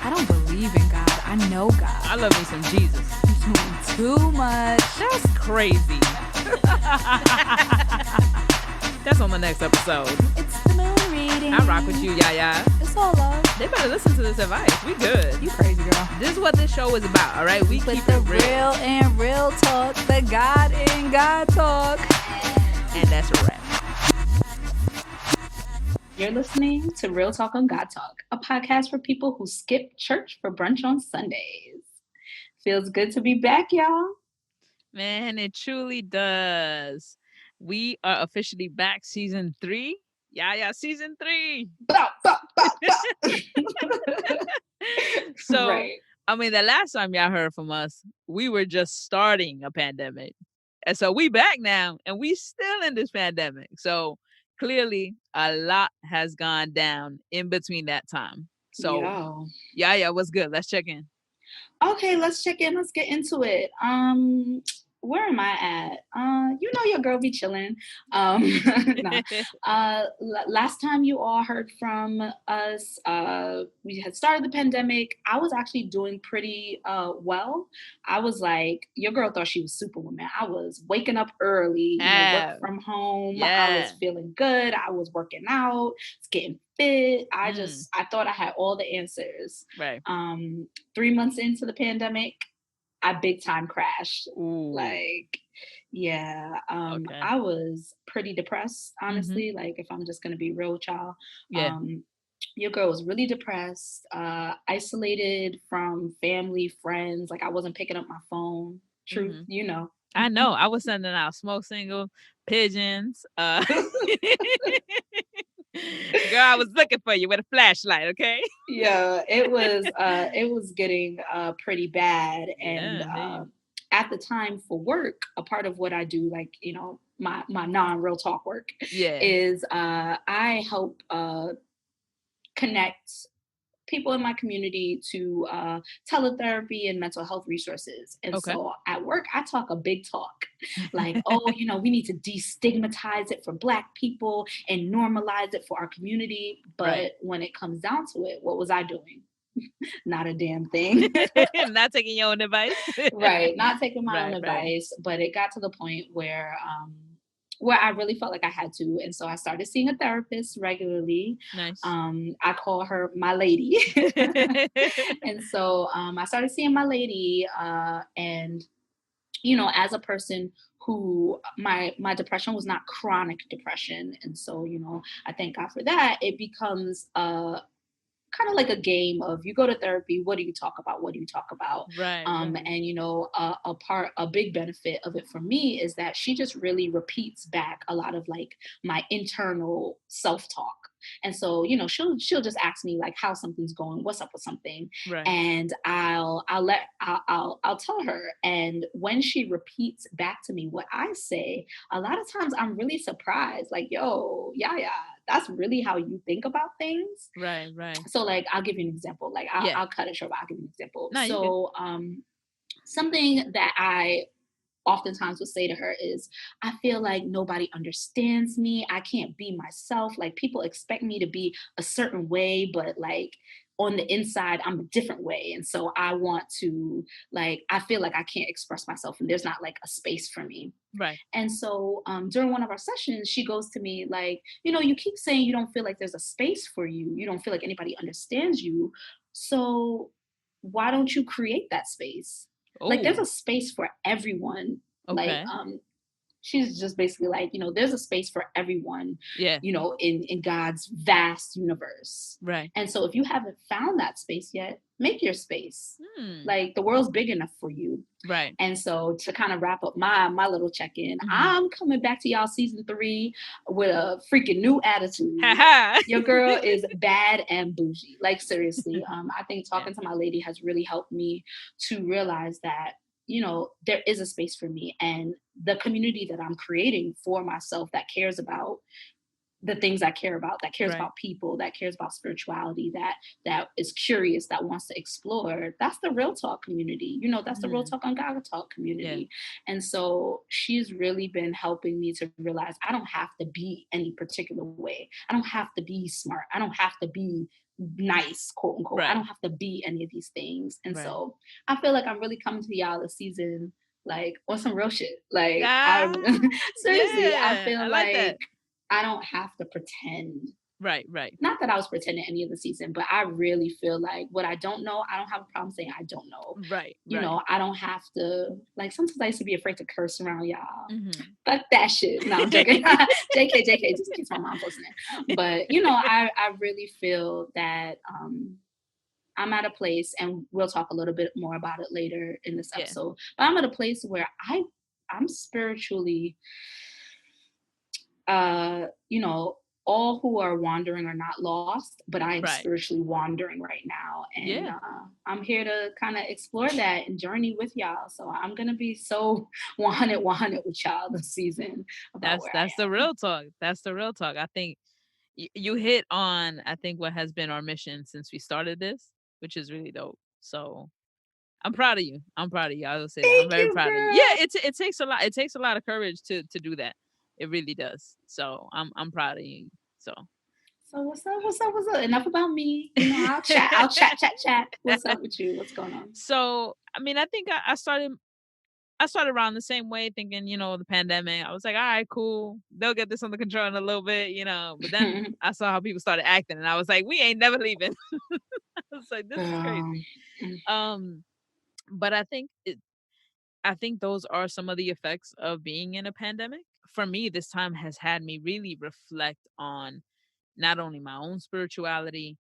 I don't believe in God. I know God. I love me some Jesus. You're doing too much. That's crazy. That's on the next episode. It's the moon reading. I rock with you, YaYa. It's all love. They better listen to this advice. We good. You crazy girl. This is what this show is about, all right? We With keep the it real. and real talk, the God in Godtalk. And that's a wrap. You're listening to Real Talk on Godtalk, a podcast for people who skip church for brunch on Sundays. Feels good to be back, y'all. Man, it truly does. We are officially back, season 3. YaYa, season 3. Bow, bow, bow, bow. So, Right. I mean, the last time y'all heard from us, we were just starting a pandemic. And so we back now, and we still in this pandemic. So clearly a lot has gone down in between that time. So Yo. YaYa, what's good? Let's check in. Okay, let's check in. Let's get into it. Where am I at? You know your girl be chilling. Nah. Last time you all heard from us, we had started the pandemic. I was actually doing pretty well. I was like, your girl thought she was Superwoman. I was waking up early, work from home. Yeah. I was feeling good. I was working out, getting fit. I thought I had all the answers. Right. 3 months into the pandemic, I big time crashed. Ooh. Like, yeah. Okay. I was pretty depressed, honestly. Like, if I'm just gonna be real with y'all. Yeah. Your girl was really depressed, isolated from family, friends. Like, I wasn't picking up my phone. Truth, you know. I know. I was sending out smoke signals, pigeons. Girl, I was looking for you with a flashlight, okay? Yeah, it was getting pretty bad. And at the time for work, a part of what I do, like, you know, my non-real talk work is I help connect people in my community to teletherapy and mental health resources. And so at work, I talk a big talk. Like, oh, you know, we need to destigmatize it for Black people and normalize it for our community. But when it comes down to it, what was I doing? Not a damn thing. Not taking your own advice. Right. Not taking my own advice. But it got to the point where I really felt like I had to. And so I started seeing a therapist regularly. Nice. I call her my lady. And so I started seeing my lady. And, you know, as a person who my depression was not chronic depression. And so, you know, I thank God for that. It becomes kind of like a game of, you go to therapy, what do you talk about? What do you talk about? Right. And, you know, a big benefit of it for me is that she just really repeats back a lot of like my internal self-talk. And so, you know, she'll just ask me like how something's going, what's up with something. Right. And I'll tell her. And when she repeats back to me what I say, a lot of times I'm really surprised, like, yo, YaYa, that's really how you think about things. Right. So like, I'll give you an example. Like I'll cut it short, but I'll give you an example. No, so something that I oftentimes would say to her is, I feel like nobody understands me. I can't be myself. Like, people expect me to be a certain way, but like on the inside, I'm a different way. And so I want to, like, I feel like I can't express myself and there's not like a space for me. Right. And so during one of our sessions, she goes to me like, you know, you keep saying you don't feel like there's a space for you. You don't feel like anybody understands you. So why don't you create that space? Like, there's a space for everyone. Okay. Like, she's just basically like, you know, there's a space for everyone, you know, in God's vast universe. Right. And so if you haven't found that space yet, make your space. Like, the world's big enough for you. Right. And so to kind of wrap up my little check-in, I'm coming back to y'all season 3 with a freaking new attitude. Your girl is bad and bougie. Like, seriously. I think talking to my lady has really helped me to realize that, you know, there is a space for me, and the community that I'm creating for myself that cares about the things I care about, that cares Right. about people, that cares about spirituality, that is curious, that wants to explore. That's the real talk community. You know, that's the real Mhm. talk on Godtalk Yeah. community. And so she's really been helping me to realize I don't have to be any particular way. I don't have to be smart. I don't have to be nice, quote unquote. I Right. don't have to be any of these things. And Right. so I feel like I'm really coming to y'all this season like on some real shit. Like I Ah, seriously, I yeah. I feel like like that. I don't have to pretend. Right. Right. Not that I was pretending any of the season, but I really feel like what I don't know, I don't have a problem saying I don't know. Right. You Right. know, I don't have to like sometimes I used to be afraid to curse around y'all. Mhm. Fuck that shit. No, I'm joking. JK, just in case my mom's listening. But you know, I really feel that I'm at a place, and we'll talk a little bit more about it later in this Yeah. episode. But I'm at a place where I'm spiritually you know, all who are wandering are not lost, but I am Right. spiritually wandering right now. And Yeah. I'm here to kind of explore that and journey with y'all. So I'm going to be so 100, 100 with y'all this season about where That's the I am. real talk. That's the real talk. I think you hit on, I think, what has been our mission since we started this, which is really dope. So I'm proud of you. I'm proud of you. I will say that. I'm Thank very you, proud of you. girl. Yeah, it takes a lot. It takes a lot of courage to do that. It really does. So I'm proud of you. So So what's up? What's up? What's up? Enough about me. You know, I'll chat. What's up with you? What's going on? So I mean, I think I started around the same way, thinking, the pandemic. I was like, all right, cool. They'll get this under control in a little bit. But then I saw how people started acting, and I was like, we ain't never leaving. I was like, this is crazy. Mm, Um, but I think those are some of the effects of being in a pandemic. For me, this time has had me really reflect on not only my own spirituality,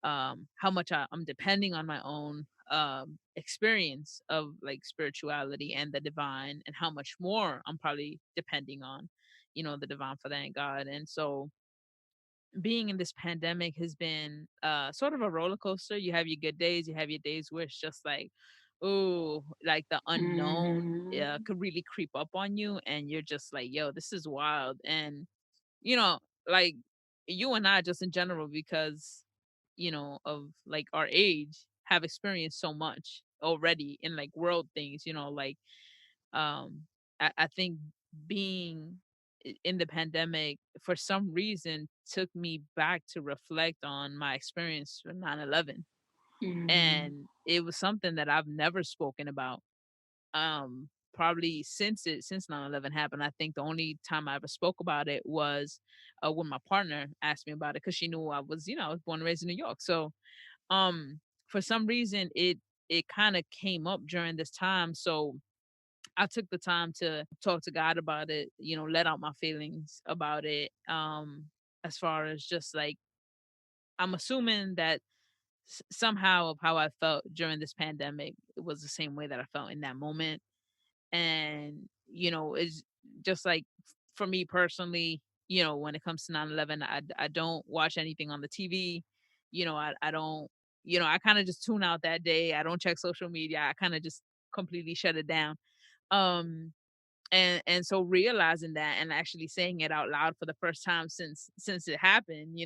how much I'm depending on my own experience of like spirituality and the divine, and how much more I'm probably depending on, the divine for that and God. And so being in this pandemic has been sort of a roller coaster. You have your good days, you have your days where it's just like, oh, like the unknown mhm, could really creep up on you, and you're just like, yo, this is wild. And you know, like you and I, just in general, because of like our age, have experienced so much already in like world things. Like I think being in the pandemic for some reason took me back to reflect on my experience with 9/11, mhm, and it was something that I've never spoken about probably since 9/11 happened. I think the only time I ever spoke about it was when my partner asked me about it, because she knew I was born and raised in New York. So for some reason it kind of came up during this time. So I took the time to talk to God about it, let out my feelings about it. As far as just like, I'm assuming that somehow of how I felt during this pandemic, it was the same way that I felt in that moment. And it's just like, for me personally, when it comes to 9/11, I don't watch anything on the TV. I don't, I kind of just tune out that day. I don't check social media. I kind of just completely shut it down. um and so realizing that and actually saying it out loud for the first time since it happened,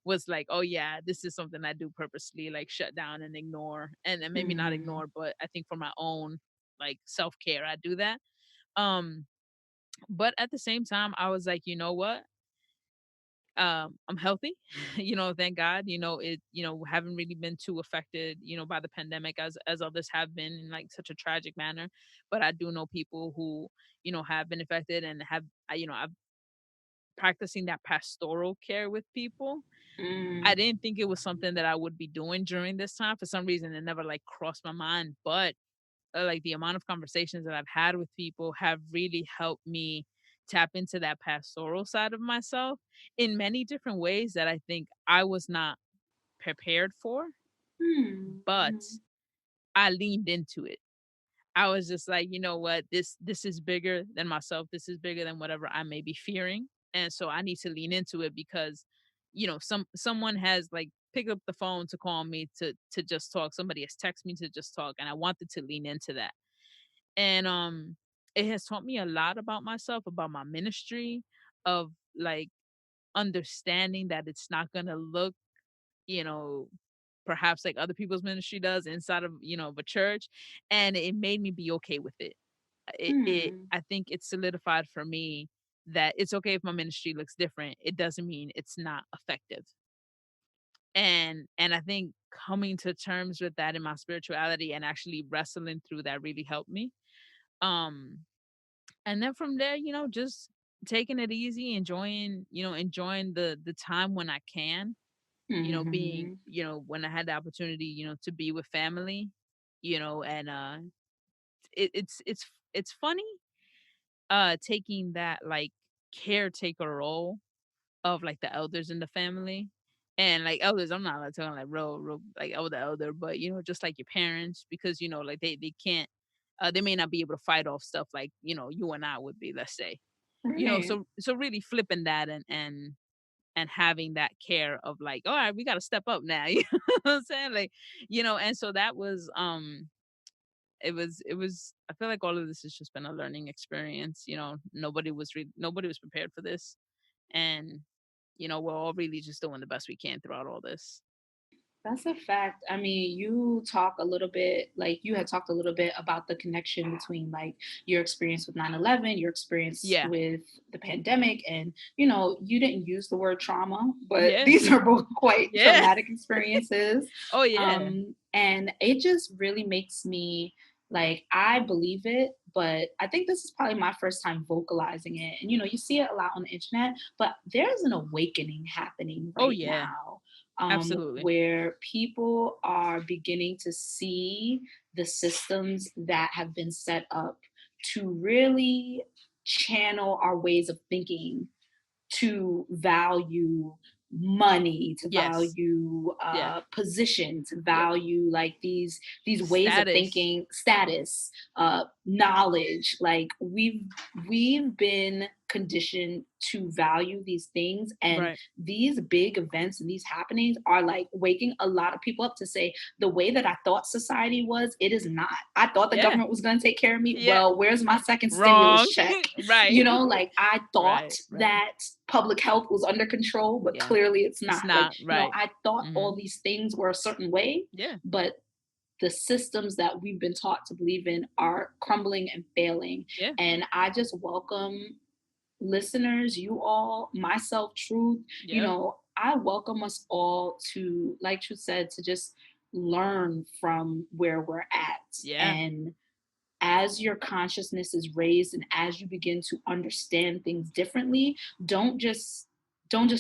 was like, oh yeah, this is something I do purposely, like shut down and ignore. And maybe not mhm, ignore, but I think for my own like self-care, I do that. um but at the same time, I was like, you know what, I'm healthy. Thank God. Haven't really been too affected, by the pandemic as others have been in like such a tragic manner. But I do know people who, have been affected and I've practicing that pastoral care with people. I mm, didn't think it was something that I would be doing during this time. For some reason, it never like crossed my mind. But like the amount of conversations that I've had with people have really helped me tap into that pastoral side of myself in many different ways that I think I was not prepared for, mm, but mhm, I leaned into it. I was just like, you know what, this is bigger than myself. This is bigger than whatever I may be fearing. And so I need to lean into it because, someone has like picked up the phone to call me to just talk. Somebody has texted me to just talk, and I wanted to lean into that. And it has taught me a lot about myself, about my ministry, of like understanding that it's not going to look, you know, perhaps like other people's ministry does inside of, of a church. And it made me be okay with it. Hmm. I think it solidified for me that it's okay if my ministry looks different. It doesn't mean it's not effective. And I think coming to terms with that in my spirituality and actually wrestling through that really helped me. Um and then from there, just taking it easy, enjoying the time when I can, being, Hmm. when I had the opportunity, to be with family, and it's funny taking that like caretaker role of like the elders in the family. And like elders, I'm not like talking like real like elder, but just like your parents, because like they can't they may not be able to fight off stuff like you and I would be, let's say. Right. So really flipping that and having that care of like, all right, we got to step up now. You know what I'm saying? Like, and so that was it was I feel like all of this has just been a learning experience. Nobody was prepared for this. And we're all really just doing the best we can throughout all this. That's a fact. I mean, you talk a little bit, like you had talked a little bit about the connection between like your experience with 9/11, your experience Yeah. with the pandemic, and you didn't use the word trauma, but Yeah. these are both quite Yeah. traumatic experiences. Oh yeah. And it just really makes me like, I believe it, but I think this is probably my first time vocalizing it. And you see it a lot on the internet, but there's an awakening happening Oh right yeah. now, Absolutely. where people are beginning to see the systems that have been set up to really channel our ways of thinking, to value money, to Yes. value Yeah. position, to Yep. value like these ways of Status. thinking, status, knowledge. Like we've been conditioned to value these things, and Right. these big events and these happenings are like waking a lot of people up to say, the way that I thought society was, it is not. I thought the Yeah. government was going to take care of me. Yeah. Well, where's my second stimulus Wrong. check? Right. Like I thought Right. that public health was under control, but Yeah. clearly it's It's not. Like, not right. I thought Hmm. all these things were a certain way, Yeah. but the systems that we've been taught to believe in are crumbling and failing. Yeah. And I just welcome listeners, you all, myself, Truth, Yep. I welcome us all to, like Truth said, to just learn from where we're at. Yeah. And as your consciousness is raised and as you begin to understand things differently, don't just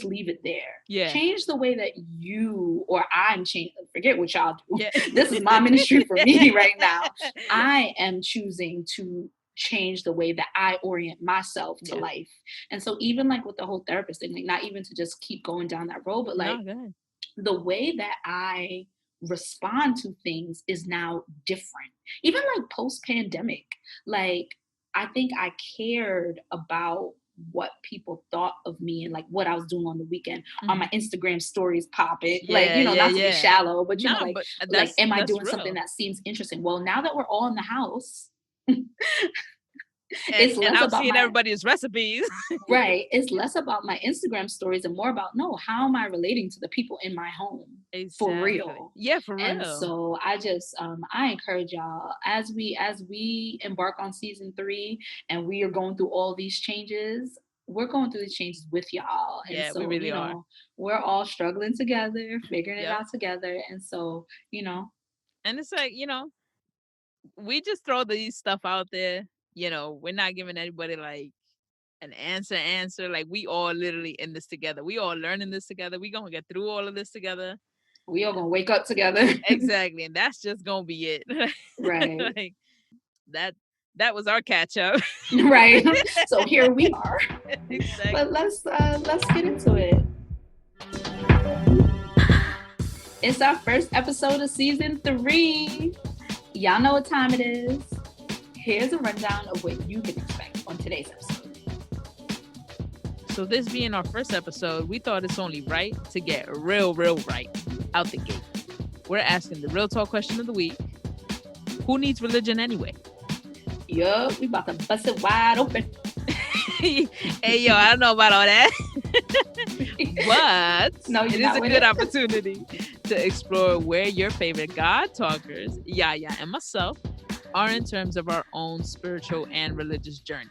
leave it there. Yeah. Change the way that you or I'm changing. Forget what y'all do. Yeah. This is my ministry for me right now. I am choosing to change the way that I orient myself to Yeah. life. And so even like with the whole therapist thing, like not even to just keep going down that road, but like No, go ahead. the way that I respond to things is now different. Even like post pandemic, like I think I cared about what people thought of me and like what I was doing on the weekend. On my Instagram stories popping, like, Yeah. Yeah. not to be Yeah. shallow, but No, like, but like, am I that's doing something real. that seems interesting? Well, now that we're all in the house, And it's and less I'm about seeing my everybody's recipes. right. It's less about my Instagram stories and more about, no, how am I relating to the people in my home for Exactly. real? Yeah, for And real. so I just I encourage y'all, as we embark on season 3 and we are going through all these changes, we're going through these changes with y'all. And Yeah, we so, really are. we're all struggling together, figuring it Yep. out together. And so, And it's like, we just throw these stuff out there. We're not giving anybody like an answer. Like we all literally in this together. We all learning this together. We gonna get through all of this together. we all gonna wake up together. Exactly. And that's just gonna be it. Right. Like that was our catch up. Right. So here we are. Exactly. But let's get into it. It's our first episode of season 3. Y'all know what time it is. Here's a rundown of what you can expect on today's episode. So this being our first episode, we thought it's only right to get real right out the gate. We're asking the real talk question of the week. Who needs religion anyway? Yup, we about to bust it wide open. Hey, yo, I don't know about all that. But No, it you're is not a with good it. opportunity to explore where your favorite God talkers, YaYa and myself, are in terms of our own spiritual and religious journey,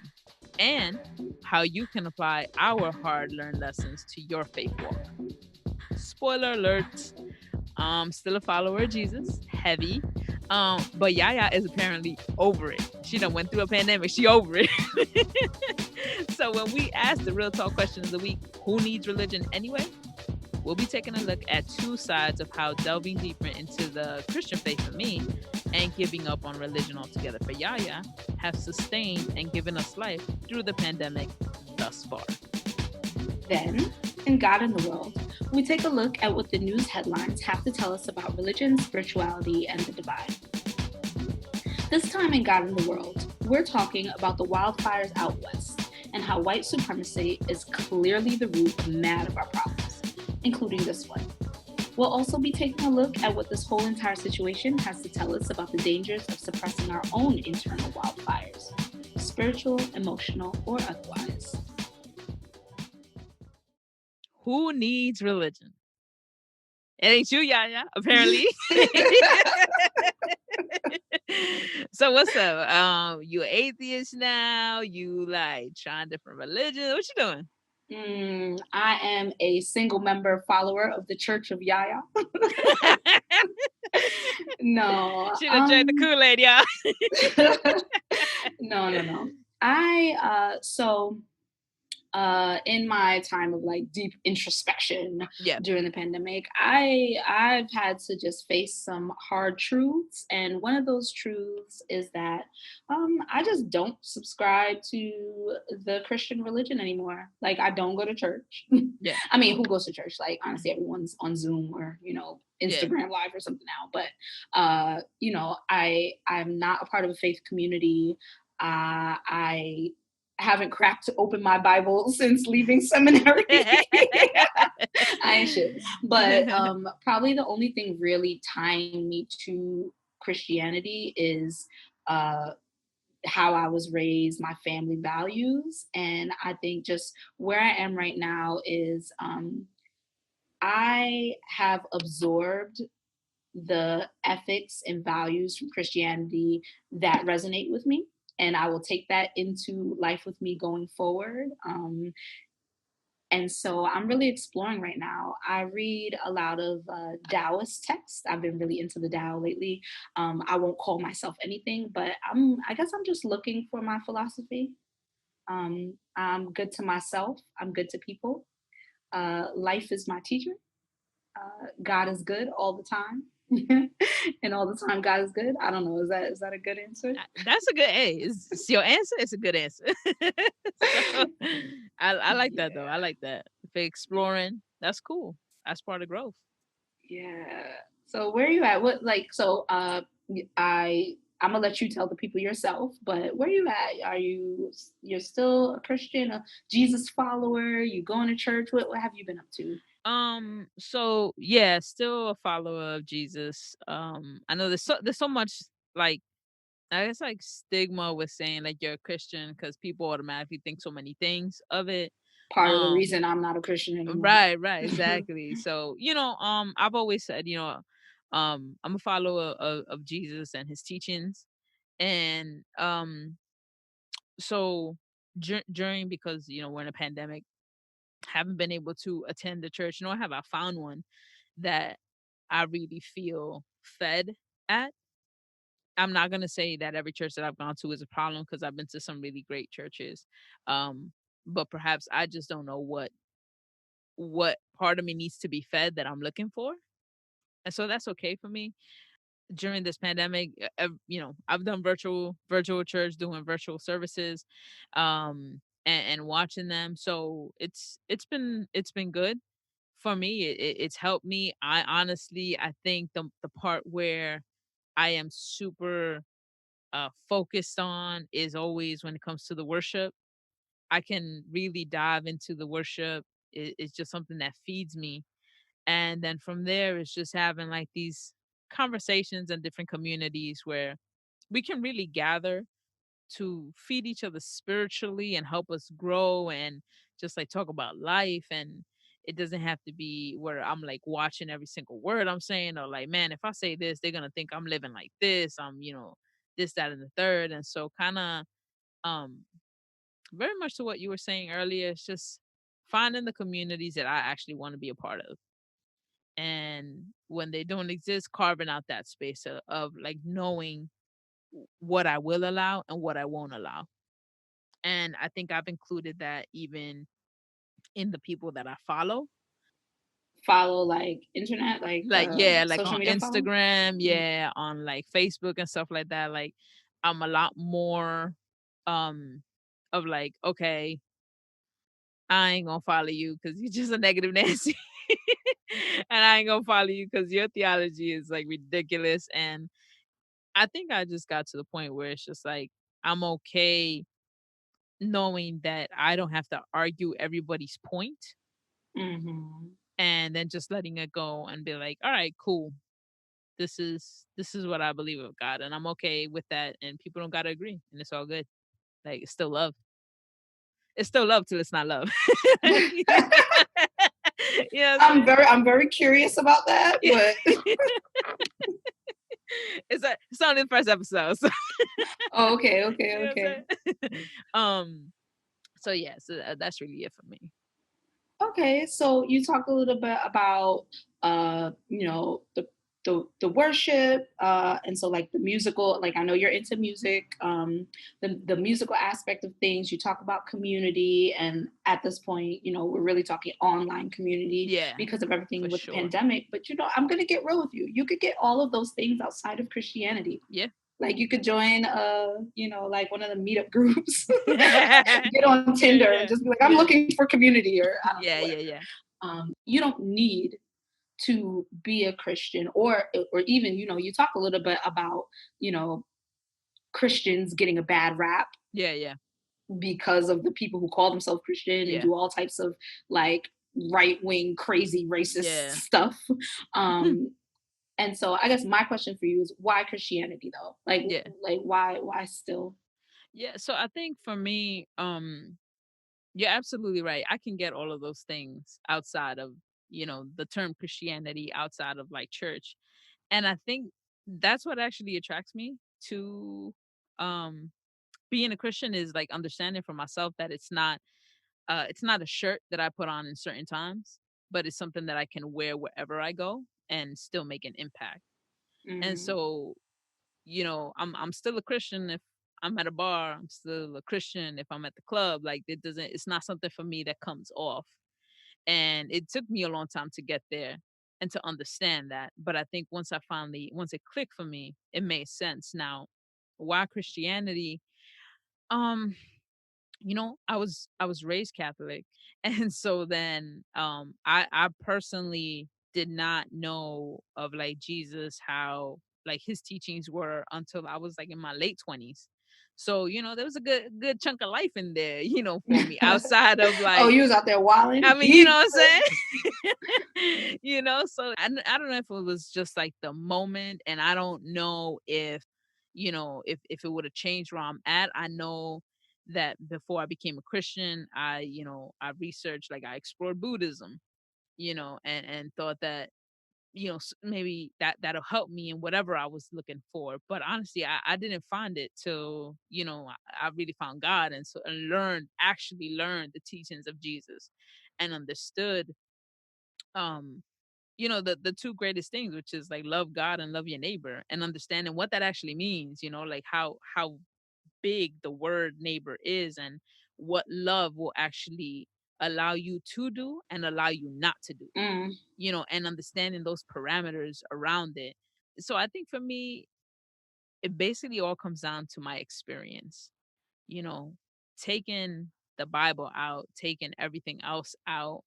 and how you can apply our hard learned lessons to your faith walk. Spoiler alert, still a follower of Jesus, heavy. But YaYa is apparently over it. She done went through a pandemic. She over it. So when we ask the real talk question of the week, who needs religion anyway? We'll be taking a look at two sides of how delving deeper into the Christian faith for me and giving up on religion altogether for YaYa have sustained and given us life through the pandemic thus far. Then, in God in the World, we take a look at what the news headlines have to tell us about religion, spirituality, and the divine. This time in God in the World, we're talking about the wildfires out west and how white supremacy is clearly the root of mad of our problems, including this one. We'll also be taking a look at what this whole entire situation has to tell us about the dangers of suppressing our own internal wildfires, spiritual, emotional, or otherwise. Who needs religion? It ain't you, YaYa, apparently. So what's up? You atheist now? You like trying different religions? What you doing? I am a single member follower of the Church of YaYa. No. She done drank the Kool-Aid, y'all. No. In my time of like deep introspection during the pandemic, I've had to just face some hard truths, and one of those truths is that I just don't subscribe to the Christian religion anymore. Like, I don't go to church. Yeah. I mean, who goes to church? Like, honestly, everyone's on Zoom or Instagram Live or something now. But I'm not a part of a faith community. I haven't cracked open my Bible since leaving seminary. I ain't shit. But probably the only thing really tying me to Christianity is how I was raised, my family values. And I think just where I am right now is I have absorbed the ethics and values from Christianity that resonate with me. And I will take that into life with me going forward. And so I'm really exploring right now. I read a lot of Taoist texts. I've been really into the Tao lately. I won't call myself anything, but I guess I'm just looking for my philosophy. I'm good to myself. I'm good to people. Life is my teacher. God is good all the time. And all the time God is good. I don't know. Is that a good answer? That's a good It's your answer. It's a good answer. So, I like that though. I like that. For exploring, that's cool. That's part of growth. Yeah. So where are you at? I'm gonna let you tell the people yourself, but where are you at? You're still a Christian, a Jesus follower? You going to church? What have you been up to? So yeah, still a follower of Jesus. I know there's so much, like, I guess, like, stigma with saying like you're a Christian because people automatically think so many things of it. Part of the reason I'm not a Christian anymore. Right, exactly. So, I've always said, I'm a follower of Jesus and his teachings. And so during, because we're in a pandemic, haven't been able to attend the church, nor have I found one that I really feel fed at. I'm not gonna say that every church that I've gone to is a problem, because I've been to some really great churches. But perhaps I just don't know what part of me needs to be fed that I'm looking for. And so that's okay for me. During this pandemic, I've done virtual church, doing virtual services, and watching them. So it's been good for me. It's helped me. I think the part where I am super focused on is always when it comes to the worship. I can really dive into the worship. It's just something that feeds me. And then from there, it's just having like these conversations in different communities where we can really gather to feed each other spiritually and help us grow, and just like talk about life. And It doesn't have to be where I'm like watching every single word I'm saying, or like, man, if I say this, they're gonna think I'm living like this. I'm, this, that, and the third. And so kind of um very much to what you were saying earlier, it's just finding the communities that I actually want to be a part of. And when they don't exist, carving out that space of like knowing what I will allow and what I won't allow. And I think I've included that even in the people that I follow. Follow like internet, like Like, yeah, like social on media follow? Instagram, yeah, on like Facebook and stuff like that. Like, I'm a lot more um of like, okay, I ain't gonna follow you because you're just a negative Nancy. And I ain't gonna follow you because your theology is like ridiculous. And I think I just got to the point where it's just like I'm okay knowing that I don't have to argue everybody's point, Mm-hmm. and then just letting it go and be like, all right, cool. This is what I believe of God, and I'm okay with that. And people don't gotta agree, and it's all good. Like, it's still love. It's still love till it's not love. You know what I'm saying? I'm very curious about that, but It's only the first episode, so oh, okay, you okay, know what okay. I'm saying? So yeah, so that's really it for me. Okay, so you talked a little bit about the worship, and so like the musical, like I know you're into music, the musical aspect of things. You talk about community, and at this point, we're really talking online community Yeah, because of for everything with the sure. pandemic. But I'm gonna get real with you. You could get all of those things outside of Christianity. Yeah. Like you could join like one of the meetup groups, Yeah, get on Tinder and yeah, just be like, I'm yeah. looking for community, or I don't know, Yeah, yeah, whatever. yeah. You don't need to be a Christian, or even, you talk a little bit about, you know, Christians getting a bad rap Yeah, yeah. because of the people who call themselves Christian and Yeah. do all types of like right wing, crazy, racist Yeah. stuff. Um, and so I guess my question for you is, why Christianity though? Yeah. Like why still? Yeah. So I think for me, you're absolutely right. I can get all of those things outside of, the term Christianity, outside of like church. And I think that's what actually attracts me to um being a Christian, is like understanding for myself that it's not a shirt that I put on in certain times, but it's something that I can wear wherever I go and still make an impact. And Mm, so, I'm still a Christian if I'm at a bar. I'm still a Christian if I'm at the club. Like, it's not something for me that comes off. And it took me a long time to get there and to understand that. But I think once it clicked for me, it made sense. Now, why Christianity? Um, I was raised Catholic, and so then I personally did not know of like Jesus, how like his teachings were, until I was like in my late 20s. So, there was a good chunk of life in there, for me, outside of oh, like, you was out there wilding. I mean, you know what I'm saying? So I don't know if it was just like the moment, and I don't know if it would have changed where I'm at. I know that before I became a Christian, I researched, like I explored Buddhism, and thought that, maybe that'll help me in whatever I was looking for. But honestly, I didn't find it till, I really found God, and so and actually learned the teachings of Jesus, and understood the two greatest things, which is like love God and love your neighbor, and understanding what that actually means, like how big the word neighbor is, and what love will actually allow you to do and allow you not to do, Mm, and understanding those parameters around it. So I think for me, it basically all comes down to my experience, you know, taking the Bible out, taking everything else out.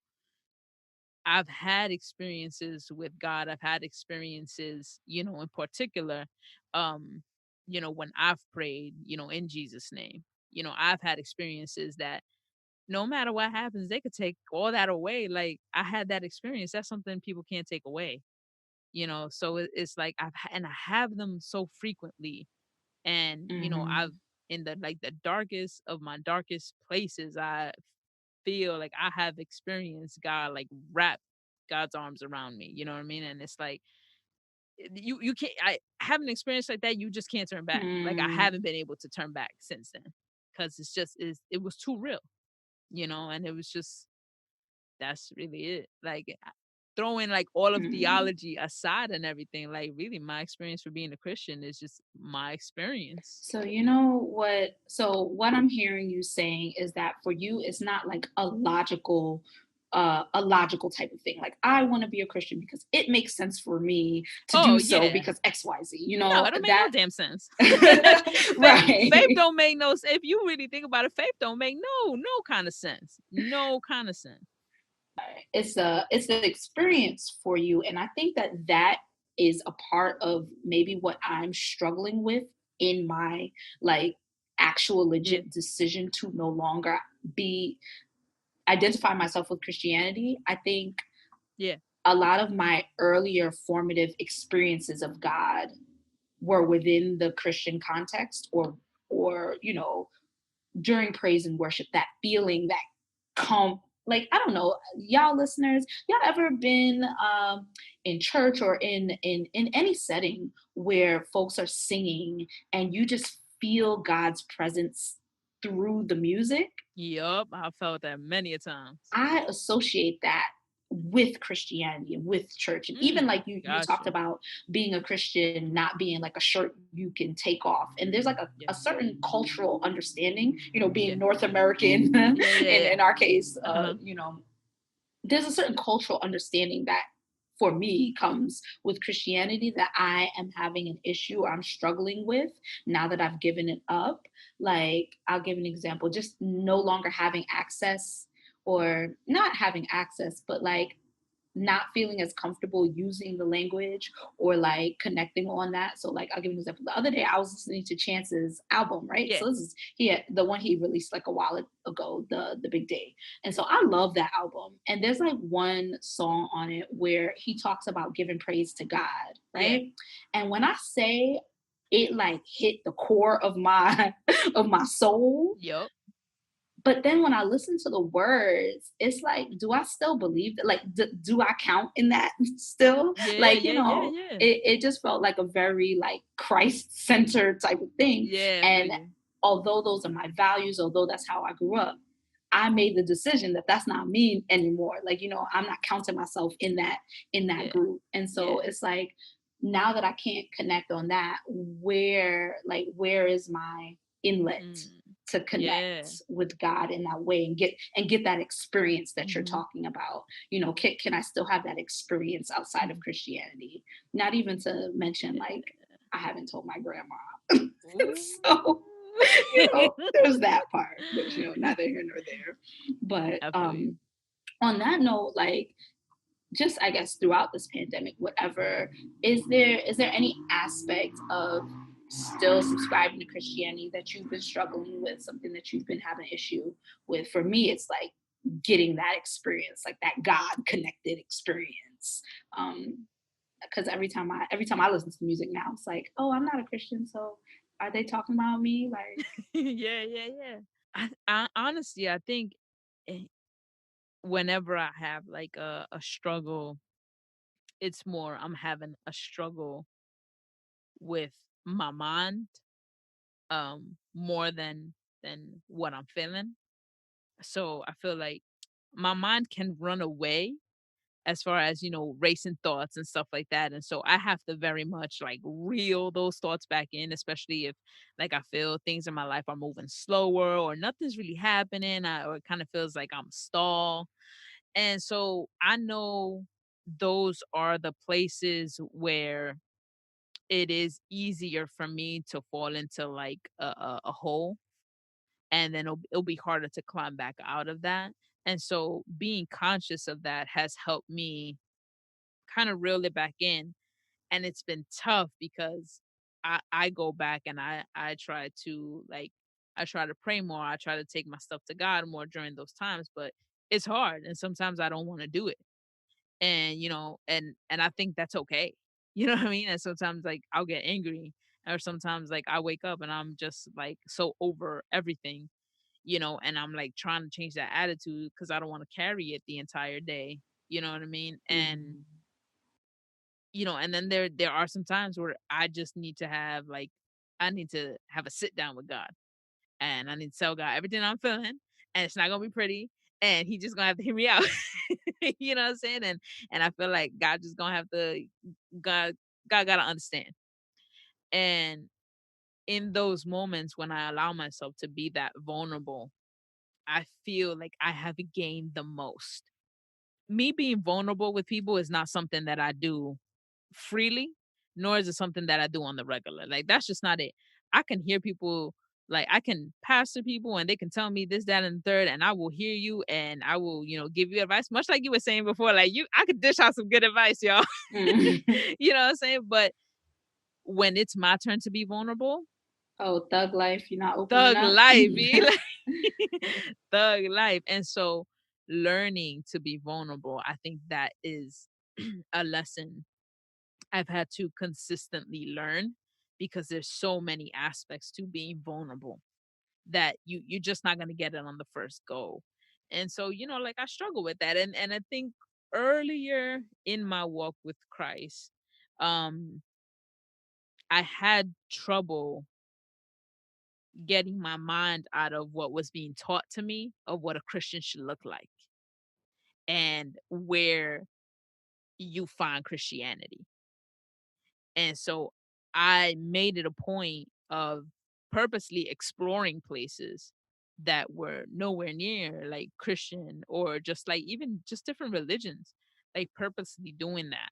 I've had experiences with God. I've had experiences, in particular, when I've prayed, in Jesus' name. I've had experiences that no matter what happens, they could take all that away. Like, I had that experience. That's something people can't take away. So it's like and I have them so frequently. And mm-hmm. I've, in the darkest of my darkest places, I feel like I have experienced God like wrap God's arms around me. You know what I mean? And it's like you can't. I have an experience like that. You just can't turn back. Like I Mm, haven't been able to turn back since then because it was too real. And it was just that's really it. Like throwing like all of mm. theology aside and everything. Like really, my experience for being a Christian is just my experience. So you know what? So what I'm hearing you saying is that for you, it's not like a logical type of thing. Like I want to be a Christian because it makes sense for me to Oh do so yeah. because X, Y, Z. You No, know it don't make no that, damn sense. Faith right? don't make no sense. If you really think about it, faith don't make no kind of sense. No kind of sense. It's the experience for you, and I think that that is a part of maybe what I'm struggling with in my like actual Yeah. legit decision to no longer be identify myself with Christianity. I think Yeah. a lot of my earlier formative experiences of God were within the Christian context, or during praise and worship, that feeling that come, like, I don't know, y'all listeners, y'all ever been in church or in any setting where folks are singing and you just feel God's presence through the music? Yup. I felt that many a times. I associate that with Christianity and with church. And even like you talked Gotcha. about being a Christian not being like a shirt you can take off. And there's like Yeah. a certain cultural understanding, Yeah. being North American Yeah. Yeah. Yeah. in our case, Uh-huh. there's a certain cultural understanding that for me comes with Christianity that I am having an issue or I'm struggling with now that I've given it up. Like, I'll give an example, just no longer having access, or not having access, but like not feeling as comfortable using the language or like connecting on that. So like I'll give you an example. The other day I was listening to Chance's album, right? Yeah. So this is the one he released like a while ago, the Big Day. And so I love that album. And there's like one song on it where he talks about giving praise to God, Yeah. right? And when I say it like hit the core of my of my soul, Yup. but then when I listen to the words, it's like, do I still believe that? Like, do I count in that still? Yeah. Like, Yeah. Yeah. Yeah. it just felt like a very like Christ centered type of thing. Yeah. I feel And you. although those are my values, although that's how I grew up, I made the decision that that's not me anymore. Like, I'm not counting myself in that Yeah. group. And so Yeah. it's like, now that I can't connect on that, where is my inlet Mm. to connect Yeah. with God in that way and get that experience that you're Mm-hmm. talking about? Can I still have that experience outside of Mm-hmm. Christianity? Not even to mention Yeah. like I haven't told my grandma. Ooh. So, there's that part, which neither here nor there. But I feel you. on that note, like, just I guess throughout this pandemic, whatever, is there any aspect of still subscribing to Christianity that you've been struggling with, something that you've been having an issue with? For me, it's like getting that experience, like that God connected experience. Because every time I listen to music now, it's like, oh, I'm not a Christian, so are they talking about me? Like, Yeah. Yeah. Yeah. I honestly, I think eh, whenever I have like a struggle, it's more I'm having a struggle with my mind, more than what I'm feeling. So I feel like my mind can run away as far as racing thoughts and stuff like that, and so I have to very much like reel those thoughts back in, especially if like I feel things in my life are moving slower or nothing's really happening, or it kind of feels like I'm stalled. And so I know those are the places where it is easier for me to fall into like a hole, and then it'll be harder to climb back out of that. And so being conscious of that has helped me kind of reel it back in. And it's been tough because I go back and I try to like I try to pray more. I try to take my stuff to God more during those times, but it's hard and sometimes I don't want to do it. And and I think that's okay. You know what I mean? And sometimes like I'll get angry, or sometimes like I wake up and I'm just like so over everything, and I'm like trying to change that attitude because I don't want to carry it the entire day. You know what I mean? And Mhm. and then there are some times where I just need to have like I need to have a sit down with God, and I need to tell God everything I'm feeling, and it's not gonna be pretty, and He just gonna have to hear me out. You know what I'm saying? And I feel like God just gonna have to God God gotta understand. And in those moments when I allow myself to be that vulnerable, I feel like I have gained the most. Me being vulnerable with people is not something that I do freely, nor is it something that I do on the regular. Like that's just not it. I can hear people, like I can pastor people and they can tell me this, that, and the third, and I will hear you and I will, give you advice. Much like you were saying before, like I could dish out some good advice, y'all. Mhm. You know what I'm saying? But when it's my turn to be vulnerable, Oh, thug life, you're not opening thug up? life, like thug life. And so learning to be vulnerable, I think that is a lesson I've had to consistently learn because there's so many aspects to being vulnerable that you're just not going to get it on the first go. And so, like I struggle with that. And I think earlier in my walk with Christ, um I had trouble getting my mind out of what was being taught to me of what a Christian should look like and where you find Christianity. And so I made it a point of purposely exploring places that were nowhere near like Christian or just like even just different religions, like purposely doing that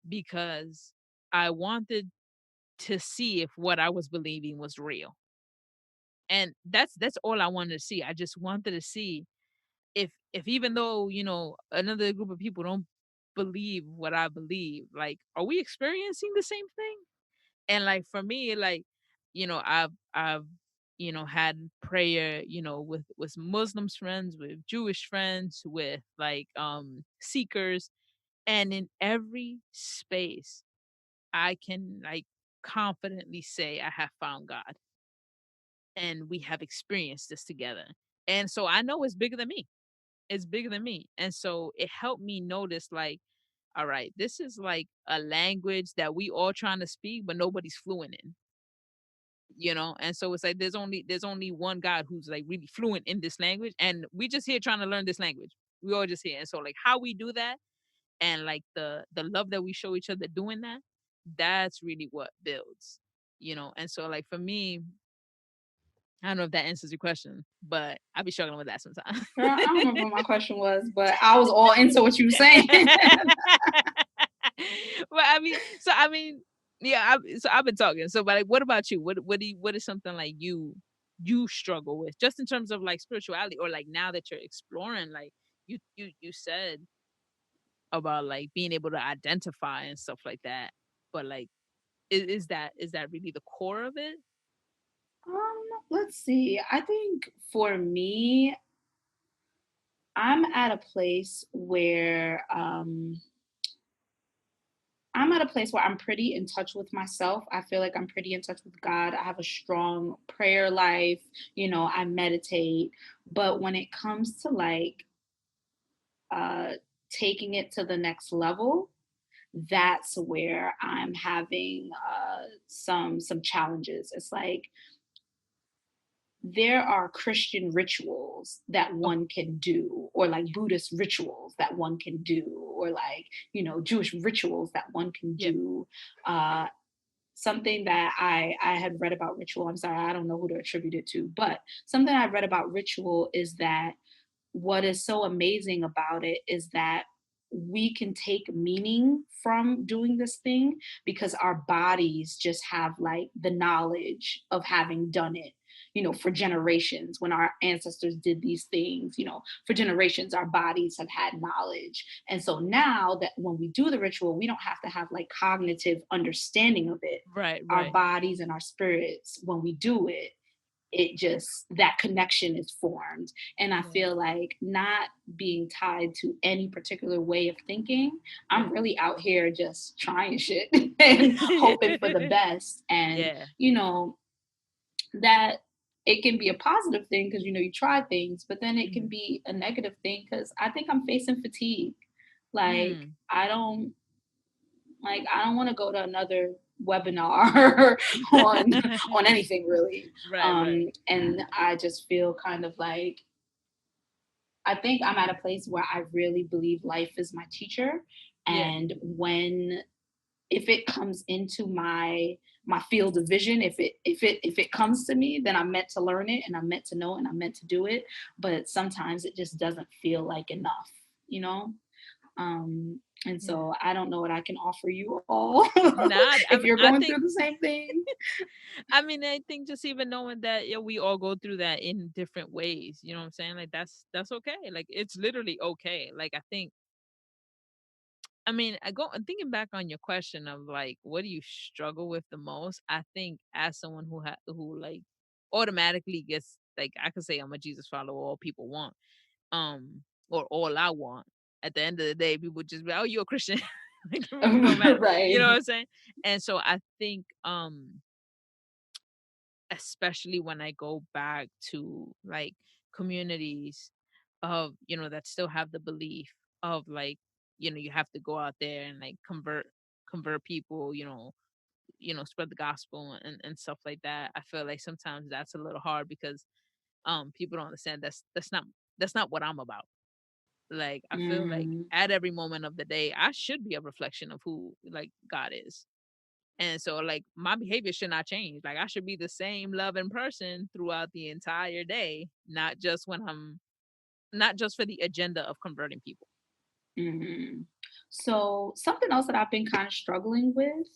because I wanted to see if what I was believing was real. And that's all I wanted to see. I just wanted to see if even though, another group of people don't believe what I believe, like are we experiencing the same thing? And like for me, like, I've had prayer, with Muslims friends, with Jewish friends, with like seekers, and in every space I can like confidently say I have found God and we have experienced this together. And so I know it's bigger than me. It's bigger than me. And so it helped me notice like, all right, this is like a language that we all trying to speak, but nobody's fluent in. And so it's like there's only one God who's like really fluent in this language, and we just here trying to learn this language. We all just here. And so like how we do that and like the love that we show each other doing that, that's really what builds. And so like for me, I don't know if that answers your question, but I be struggling with that sometimes. Girl, I don't remember what my question was, but I was all into what you were saying. Well, I mean, yeah. So I've been talking. So, but like, what about you? What is something like you struggle with, just in terms of like spirituality, or like now that you're exploring, like you said about like being able to identify and stuff like that, but like, is that really the core of it? Let's see. I think for me, I'm at a place where I'm pretty in touch with myself. I feel like I'm pretty in touch with God. I have a strong prayer life. I meditate. But when it comes to like uh, taking it to the next level, that's where I'm having some challenges. It's like there are Christian rituals that Oh, one can do, or like Buddhist rituals that one can do, or like, Jewish rituals that one can yeah. do. Uh, Something that I had read about ritual, I'm sorry, I don't know who to attribute it to, but something I read about ritual is that what is so amazing about it is that we can take meaning from doing this thing because our bodies just have like the knowledge of having done it, for generations. When our ancestors did these things, for generations our bodies have had knowledge. And so now that when we do the ritual, we don't have to have like cognitive understanding of it. Right, Our right. bodies and our spirits, when we do it, it just, that connection is formed. And I Yeah, feel like not being tied to any particular way of thinking, yeah. I'm really out here just trying shit and hoping for the best. And Yeah, you know that it can be a positive thing because you try things, but then it can be a negative thing because I think I'm facing fatigue. Like Mm. I don't I don't want to go to another webinar on anything really. Right, right. And I just feel kind of like I think I'm at a place where I really believe life is my teacher. Yeah. And when if it comes into my field of vision, if it comes to me, then I'm meant to learn it and I'm meant to know and I'm meant to do it. But sometimes it just doesn't feel like enough, you know? And Yeah. so I don't know what I can offer you all Nah, if you're I going think through the same thing. I mean, I think just even knowing that, yeah, we all go through that in different ways. You know what I'm saying? Like that's okay. Like it's literally okay. Like I think, I mean, I'm thinking back on your question of like, what do you struggle with the most? I think as someone who like automatically gets like, I could say I'm a Jesus follower, all people want, or all I want. At the end of the day, people just be, oh, you're a Christian. Like it really don't matter. You know what Right. I'm saying? And so I think, especially when I go back to like communities of, that still have the belief of like, you have to go out there and like convert people, spread the gospel and stuff like that. I feel like sometimes that's a little hard because people don't understand that's not what I'm about. Like I feel like Mm, at every moment of the day I should be a reflection of who like God is. And so, like, my behavior should not change. Like, I should be the same loving person throughout the entire day, not just for the agenda of converting people. mhm. So something else that I've been kind of struggling with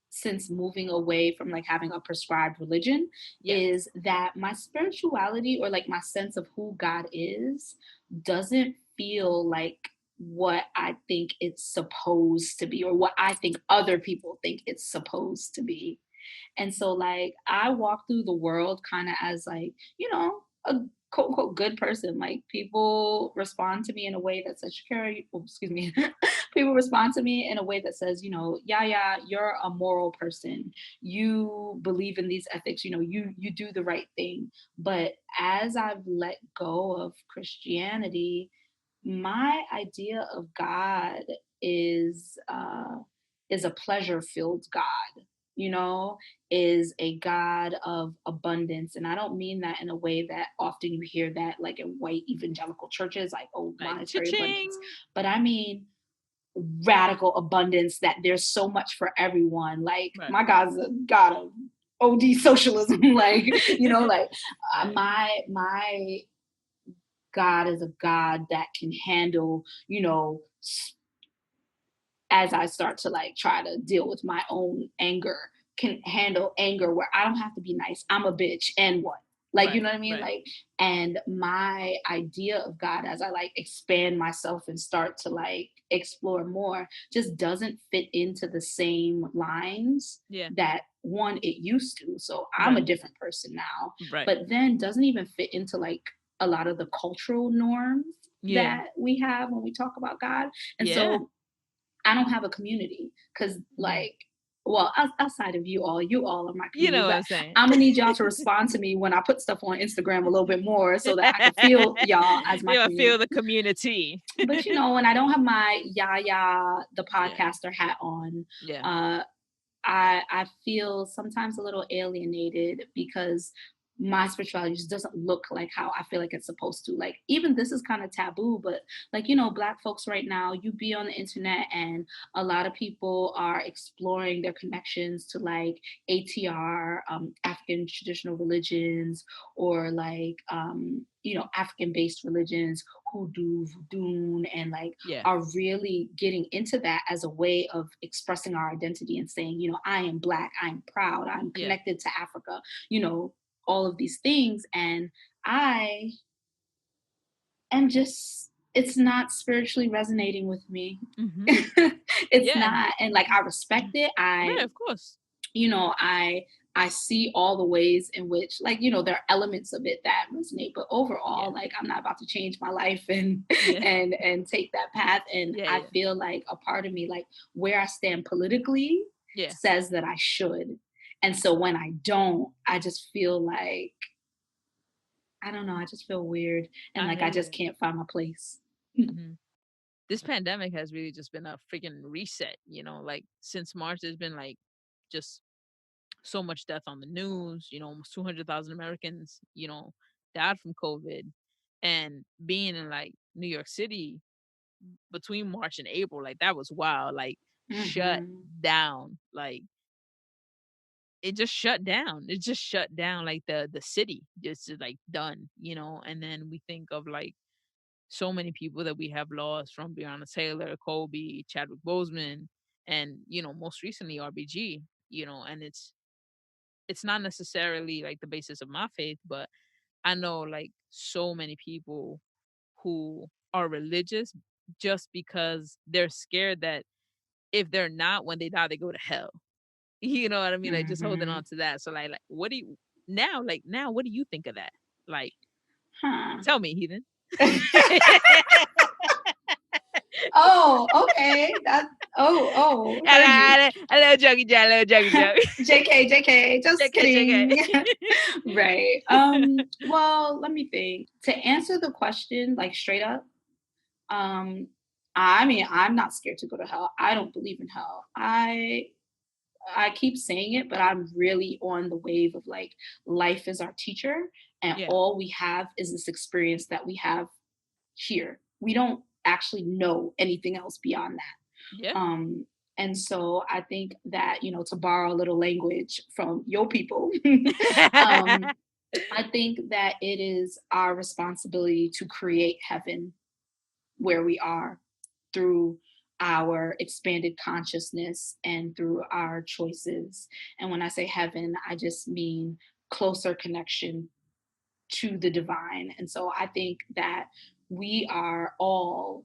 since moving away from like having a prescribed religion Yeah. is that my spirituality or like my sense of who God is doesn't feel like what I think it's supposed to be or what I think other people think it's supposed to be. And so like I walk through the world kind of as like, a quote unquote good person. Like people respond to me in a way that says, Shakira, excuse me, people respond to me in a way that says, yeah, you're a moral person. You believe in these ethics, you do the right thing. But as I've let go of Christianity, my idea of God is uh is a pleasure filled God, you know, is a God of abundance. And I don't mean that in a way that often you hear that like in white evangelical churches, like, oh, Like, monetary cha-ching. abundance. But I mean radical abundance that there's so much for everyone. Like Right. my God's a God of OD socialism. Like, like Right. my God is a God that can handle, as I start to like try to deal with my own anger, can handle anger where I don't have to be nice. I'm a bitch and what? Like, you Right. know what I mean? Right. Like, and my idea of God as I like expand myself and start to like explore more just doesn't fit into the same lines Yeah. that one it used to. So I'm a Right. different person now, Right. but then doesn't even fit into like a lot of the cultural norms Yeah. that we have when we talk about God. And Yeah. so I don't have a community because, Mhm. like, well, outside of you all are my You community, know what but I'm saying? I'm gonna need y'all to respond to me when I put stuff on Instagram a little bit more so that I can feel y'all as my I feel community. the community. But when I don't have my YaYa the Yeah. podcaster hat on, Yeah. uh, I feel sometimes a little alienated because my spirituality just doesn't look like how I feel like it's supposed to. Like even this is kind of taboo, but like black folks right now, you be on the internet and a lot of people are exploring their connections to like ATR, African traditional religions, or like African based religions, hoodoo, voodoo, and like Yeah. are really getting into that as a way of expressing our identity and saying, I am Black, I'm proud, I'm Yeah. connected to Africa, all of these things. And I am just, it's not spiritually resonating with me. Mhm. It's Yeah. not. And like, I respect it. Right, of course. I see all the ways in which like there are elements of it that resonate, but Yeah. overall like I'm not about to change my life and Yeah. and take that path. And Yeah. I Yeah. feel like a part of me, like where I stand politically, Yeah. says that I should. And so when I don't, I just feel like I don't know. I just feel weird and I like hear I just you. can't find my place. This pandemic has really just been a freaking reset, you know, like since March, there's been like just so much death on the news, you know, almost 200,000 Americans, you know, died from COVID. And being in like New York City between March and April, like that was wild, like shut Hmm. down. Like it just shut down. It just shut down like the city just is like done, you know. And then we think of like so many people that we have lost from Breonna Taylor, Kobe, Chadwick Boseman, and you know, most recently RBG, you know, and it's not necessarily like the basis of my faith, but I know like so many people who are religious just because they're scared that if they're not, when they die, they go to hell. You know what I mean? Like just holding Hmm. on to that. So like what do you now? Like now, what do you think of that? Like, Huh. tell me, heathen. Oh, okay. That. Oh, heard you. A little jokey joke, a little jokey joke. JK, just JK, kidding. JK. Right. Well, let me think. To answer the question like straight up, um, I mean, I'm not scared to go to hell. I don't believe in hell. I keep saying it, but I'm really on the wave of like life is our teacher, and Yeah, all we have is this experience that we have here. We don't actually know anything else beyond that. yeah. And so I think that, to borrow a little language from your people, um, I think that it is our responsibility to create heaven where we are through our expanded consciousness and through our choices. And when I say heaven, I just mean closer connection to the divine. And so I think that we are all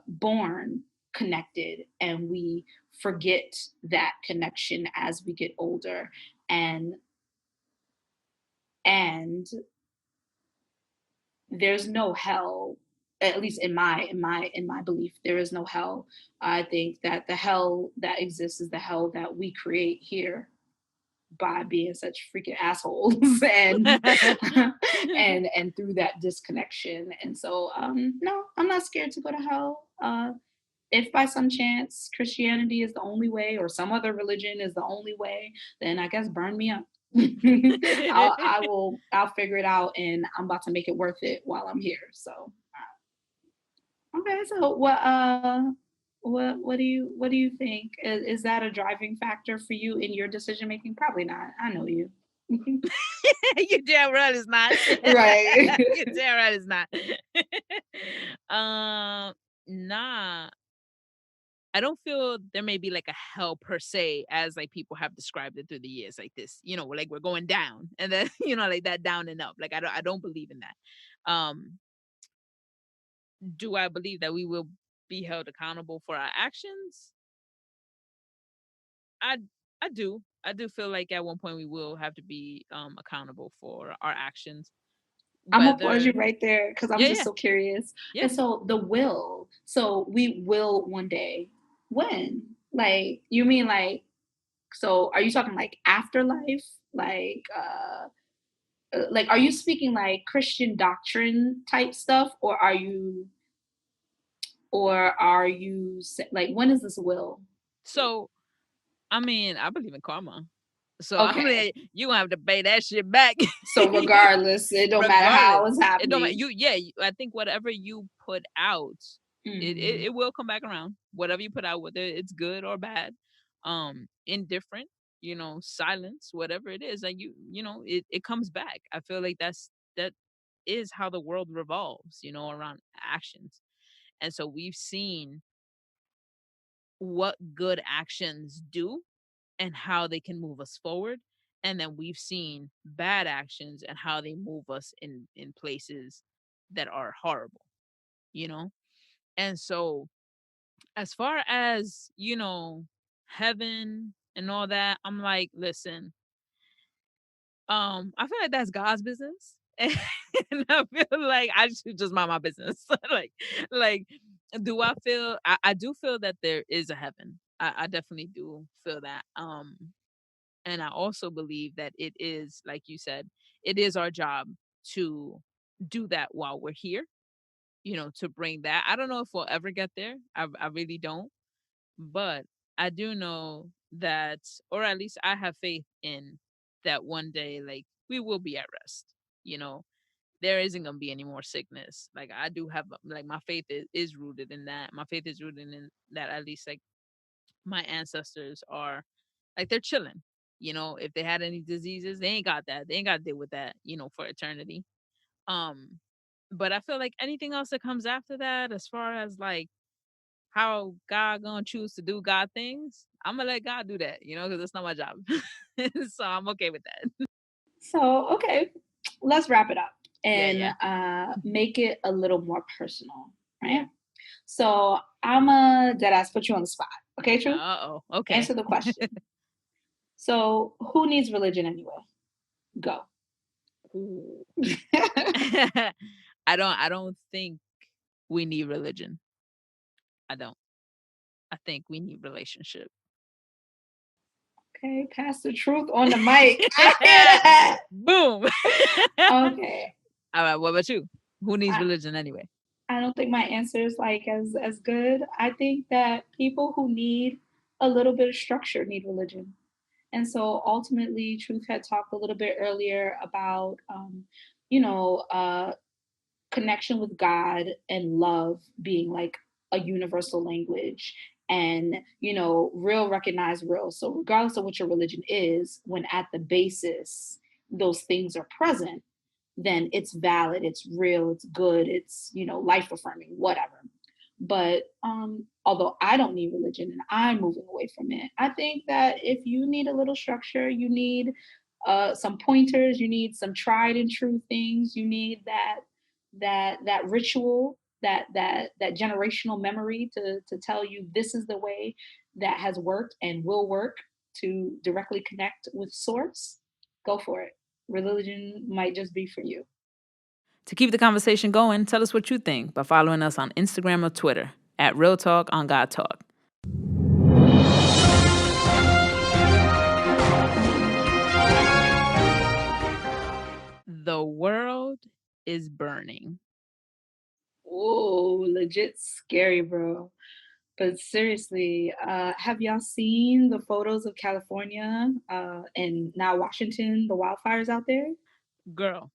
born connected, and we forget that connection as we get older. And and there's no hell, at least in my belief. There is no hell. I think that the hell that exists is the hell that we create here by being such freaking assholes and and through that disconnection. And so no, I'm not scared to go to hell. If by some chance Christianity is the only way or some other religion is the only way, then I guess burn me up. I'll figure it out, and I'm about to make it worth it while I'm here. So okay, so what do you think? Is that a driving factor for you in your decision making? Probably not. I know you. You damn right it's not. Right. You damn right it's not. Nah. I don't feel there may be like a hell per se as like people have described it through the years, like this, you know, like we're going down and then, you know, like that down and up. Like I don't believe in that. Do I believe that we will be held accountable for our actions? I I do. I do feel like at one point we will have to be accountable for our actions. I'm gonna pause you Whether right there because I'm yeah, just yeah, so curious. yeah. And so the will. So we will one day. When? Like you mean like, so are you talking like afterlife? Like are you speaking like Christian doctrine type stuff, or are you like, when is this will? So I mean, I believe in karma. So I'm Okay. like, you gonna have to pay that shit back. So regardless, it don't matter Regardless. how it's It don't matter. happening. You yeah, I think whatever you put out, Hmm. it will come back around. Whatever you put out, whether it's good or bad, indifferent, you know, silence, whatever it is, like you know, it comes back. I feel like that is how the world revolves, you know, around actions. And so we've seen what good actions do and how they can move us forward, and then we've seen bad actions and how they move us in places that are horrible, you know. And so as far as, you know, heaven and all that, I'm like, listen, I feel like that's God's business. And I feel like I should just mind my business. Like do I feel I do feel that there is a heaven. I definitely do feel that. And I also believe that it is, like you said, it is our job to do that while we're here, to bring that. I don't know if we'll ever get there. I really don't. But I do know that, or at least I have faith in that one day, like, we will be at rest. There isn't going to be any more sickness. Like, I do have, like, my faith is rooted in that. My faith is rooted in that, at least, like, my ancestors are, like, they're chilling. If they had any diseases, they ain't got that. They ain't got to deal with that, for eternity. But I feel like anything else that comes after that, as far as like how God gonna choose to do God things, I'm gonna let God do that, because it's not my job. So I'm okay with that. So, okay, let's wrap it up and Yeah. make it a little more personal, right? Yeah. So I'm a deadass put you on the spot. Okay, Truth? Uh-oh. Okay. Answer the question. So who needs religion anyway? Go. I don't think we need religion. I don't. I think we need relationship. Okay, Pastor Truth on the mic. I hear that. Boom. Okay. All right, what about you? Who needs religion anyway? I don't think my answer is like as good. I think that people who need a little bit of structure need religion. And so ultimately, Truth had talked a little bit earlier about, connection with God and love being like a universal language, and real recognize real. So regardless of what your religion is, when at the basis those things are present, then it's valid, it's real, it's good, it's life affirming, whatever. But although I don't need religion and I'm moving away from it, I think that if you need a little structure, you need some pointers, you need some tried and true things, you need that ritual, that generational memory to tell you this is the way that has worked and will work to directly connect with source. Go for it. Religion might just be for you. To keep the conversation going, tell us what you think by following us on Instagram or Twitter at Real Talk on Godtalk. The world is burning. Whoa, legit scary, bro. But seriously, have y'all seen the photos of California and now Washington, the wildfires out there? Girl,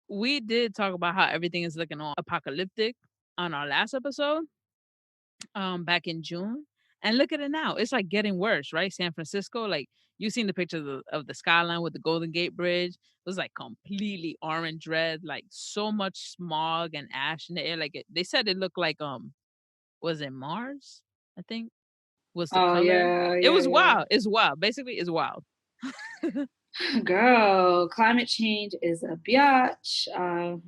we did talk about how everything is looking all apocalyptic on our last episode, back in June. And look at it now. It's like getting worse, right? San Francisco, like, you've seen the pictures of the skyline with the Golden Gate Bridge. It was like completely orange red, like so much smog and ash in the air. Like, they said it looked like was it Mars? I think was the Oh color. yeah, It yeah, was yeah. wild. It's wild. Basically, it's wild. Girl, climate change is a biatch.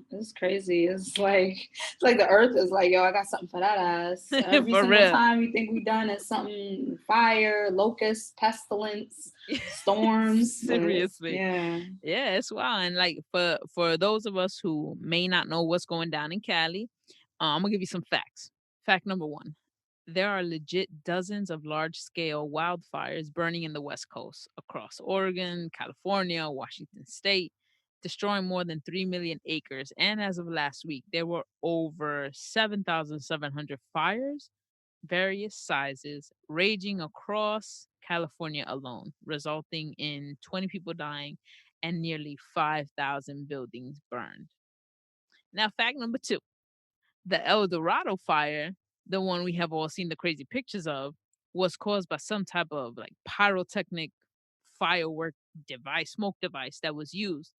It's crazy. It's like the earth is like, yo, I got something for that ass. Every For single real. time we think we done is something: fire, locust, pestilence, storms. Seriously. Yeah. Yeah, it's wild. And like, for those of us who may not know what's going down in Cali, I'm gonna give you some facts. Fact number 1. There are legit dozens of large-scale wildfires burning in the West Coast, across Oregon, California, Washington State, destroying more than 3 million acres. And as of last week, there were over 7,700 fires, various sizes, raging across California alone, resulting in 20 people dying and nearly 5,000 buildings burned. Now, fact number 2. The El Dorado fire, the one we have all seen the crazy pictures of, was caused by some type of like pyrotechnic firework device, smoke device that was used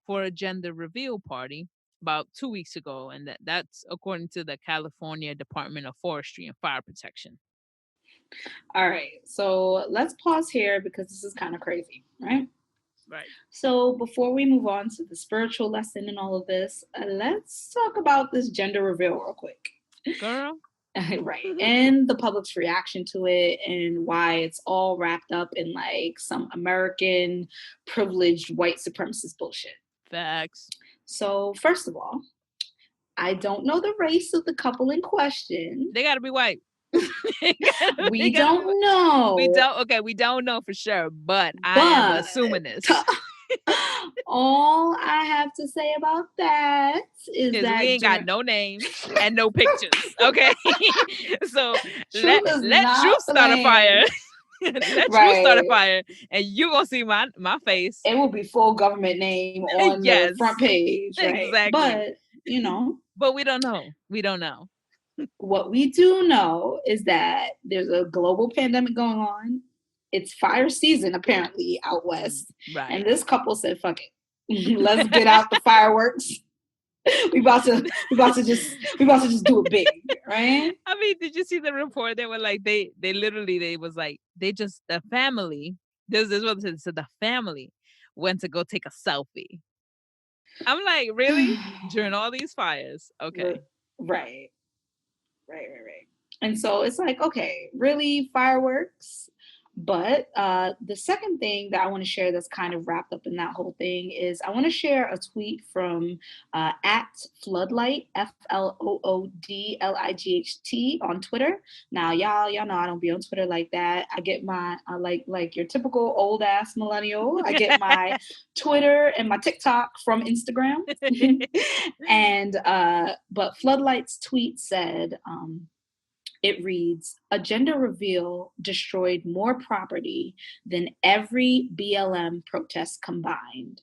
for a gender reveal party about 2 weeks ago, and that's according to the California Department of Forestry and Fire Protection. All right. So let's pause here because this is kind of crazy, right? Right. So before we move on to the spiritual lesson and all of this, let's talk about this gender reveal real quick. Girl. Right. And the public's reaction to it and why it's all wrapped up in like some American privileged white supremacist bullshit. Facts. So first of all, I don't know the race of the couple in question. They gotta be white. We don't know. We don't know for sure, but I am assuming this. All I have to say about that is that we ain't got no names and no pictures. Okay. So Truth is let not Truth start a fire. blamed. Let Truth start a Right. fire, and you gonna see my face. It will be full government name on the front Yes, page, right? exactly. But But we don't know. We don't know. what we do know is that there's a global pandemic going on. It's fire season apparently out west, Right. and this couple said, "Fuck it, let's get out the fireworks. we about to just do it big, right?" I mean, did you see the report? They were like, they literally, they was like, the family. This is what it said. So the family went to go take a selfie. I'm like, really? During all these fires? Okay. Right. And so it's like, okay, really, fireworks. But the second thing that I want to share that's kind of wrapped up in that whole thing is I want to share a tweet from at Floodlight, FLOODLIGHT on Twitter. Now, y'all know I don't be on Twitter like that. I get my like your typical old ass millennial. I get my Twitter and my TikTok from Instagram. And but Floodlight's tweet said, it reads, "A gender reveal destroyed more property than every BLM protest combined.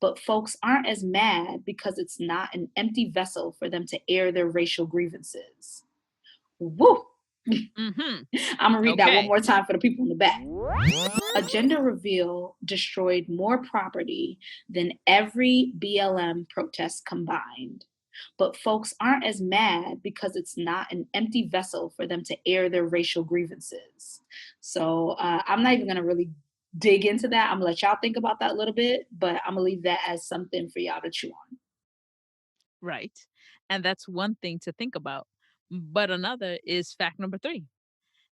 But folks aren't as mad because it's not an empty vessel for them to air their racial grievances." Woo! Mm-hmm. I'm gonna read that one more time for the people in the back. "A gender reveal destroyed more property than every BLM protest combined. But folks aren't as mad because it's not an empty vessel for them to air their racial grievances." So I'm not even going to really dig into that. I'm going to let y'all think about that a little bit, but I'm going to leave that as something for y'all to chew on. Right. And that's one thing to think about. But another is fact number 3,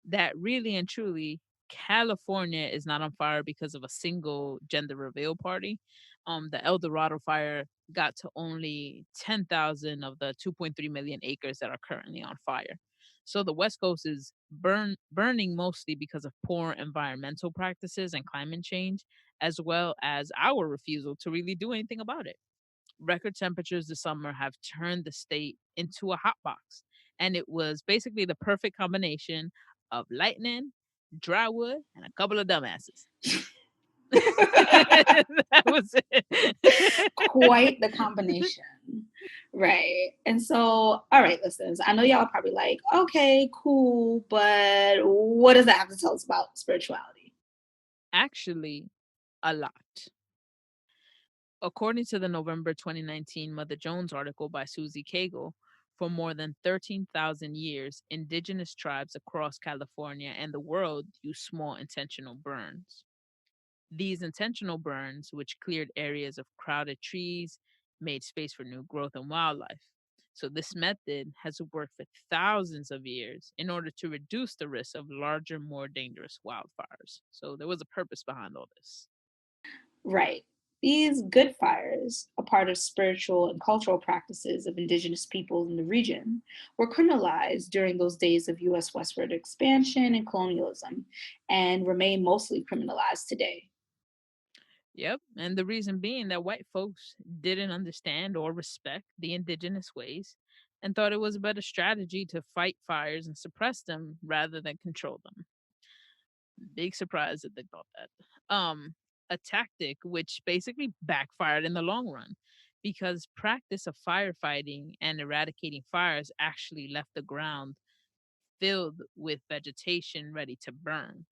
that really and truly California is not on fire because of a single gender reveal party. The El Dorado fire got to only 10,000 of the 2.3 million acres that are currently on fire. So the West Coast is burning mostly because of poor environmental practices and climate change, as well as our refusal to really do anything about it. Record temperatures this summer have turned the state into a hot box, and it was basically the perfect combination of lightning, dry wood, and a couple of dumbasses. That was it. Quite the combination. Right. And so, all right, listeners, I know y'all are probably like, okay, cool, but what does that have to tell us about spirituality? Actually, a lot. According to the November 2019 Mother Jones article by Susie Cagle, for more than 13,000 years, indigenous tribes across California and the world use small intentional burns. These intentional burns, which cleared areas of crowded trees, made space for new growth and wildlife. So, this method has worked for thousands of years in order to reduce the risk of larger, more dangerous wildfires. So, there was a purpose behind all this. Right. These good fires, a part of spiritual and cultural practices of indigenous peoples in the region, were criminalized during those days of U.S. westward expansion and colonialism, and remain mostly criminalized today. Yep. And the reason being that white folks didn't understand or respect the indigenous ways and thought it was a better strategy to fight fires and suppress them rather than control them. Big surprise that they thought that. A tactic which basically backfired in the long run because practice of firefighting and eradicating fires actually left the ground filled with vegetation ready to burn.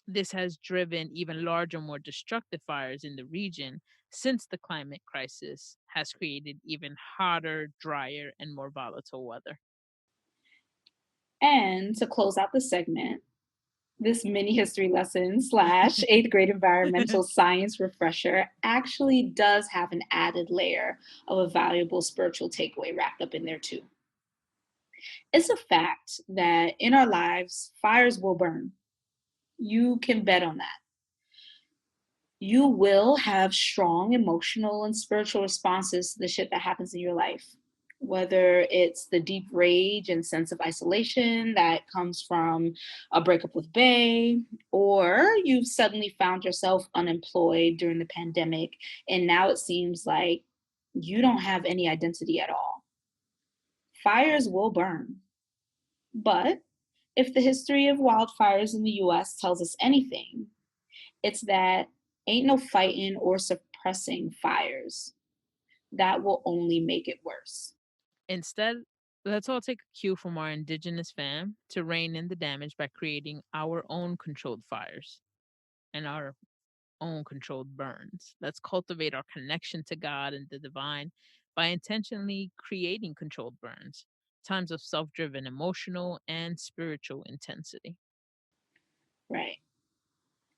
This has driven even larger, more destructive fires in the region since the climate crisis has created even hotter, drier, and more volatile weather. And to close out the segment, this mini history lesson / eighth grade environmental science refresher actually does have an added layer of a valuable spiritual takeaway wrapped up in there too. It's a fact that in our lives, fires will burn. You can bet on that. You will have strong emotional and spiritual responses to the shit that happens in your life. whether it's the deep rage and sense of isolation that comes from a breakup with Bae, or you've suddenly found yourself unemployed during the pandemic, and now it seems like you don't have any identity at all. Fires will burn. But if the history of wildfires in the US tells us anything, it's that ain't no fighting or suppressing fires. That will only make it worse. Instead, let's all take a cue from our indigenous fam to rein in the damage by creating our own controlled fires and our own controlled burns. Let's cultivate our connection to God and the divine by intentionally creating controlled burns, times of self driven emotional and spiritual intensity. Right.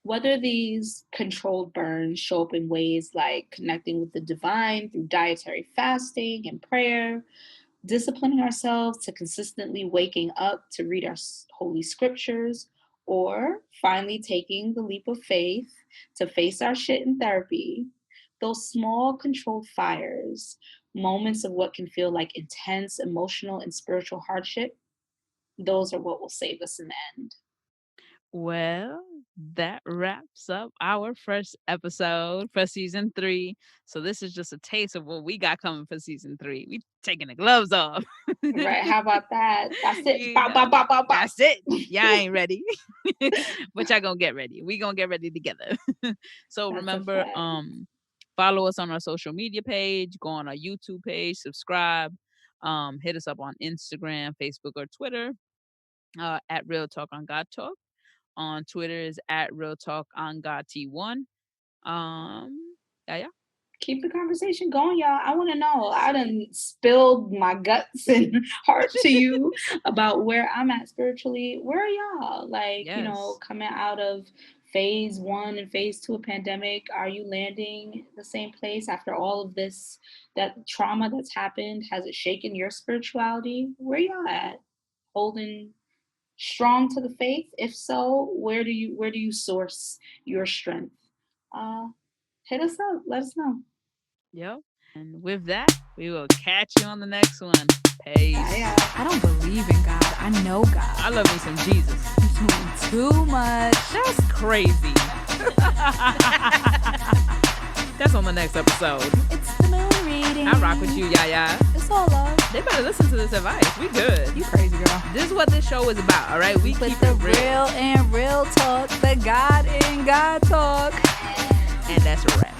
Whether these controlled burns show up in ways like connecting with the divine through dietary fasting and prayer, disciplining ourselves to consistently waking up to read our holy scriptures, or finally taking the leap of faith to face our shit in therapy, those small controlled fires, moments of what can feel like intense emotional and spiritual hardship, those are what will save us in the end. Well, that wraps up our first episode for season 3. So this is just a taste of what we got coming for season 3. We taking the gloves off. Right? How about that? That's it. You Bow, bow, know, bow, bow, bow. That's it. Y'all ain't ready. But y'all gonna get ready. We gonna get ready together. So That's a remember, fact. follow us on our social media page, go on our YouTube page, subscribe, hit us up on Instagram, Facebook, or Twitter, at Real Talk on Godtalk. On Twitter is at Real Talk on God T1. Yeah. Keep the conversation going, y'all. I want to know. I done spilled my guts and heart to you about where I'm at spiritually. Where are y'all? Like, you know, Yes. coming out of phase 1 and phase 2 of pandemic, are you landing the same place after all of this, that trauma that's happened? Has it shaken your spirituality? Where y'all at? Holding strong to the faith? If so, where do you source your strength? Hit us up. Let us know. Yep. And with that, we will catch you on the next one. Peace. Bye. I don't believe in God. I know God. I love me some Jesus. You're doing too much. That's crazy. That's on the next episode. It's the moon reading. I rock with you, YaYa. It's all love. They better listen to this advice. We good. You crazy girl. This is what this show is about, all right? We With keep the it real. real and real talk, the God in God talk. And that's a wrap.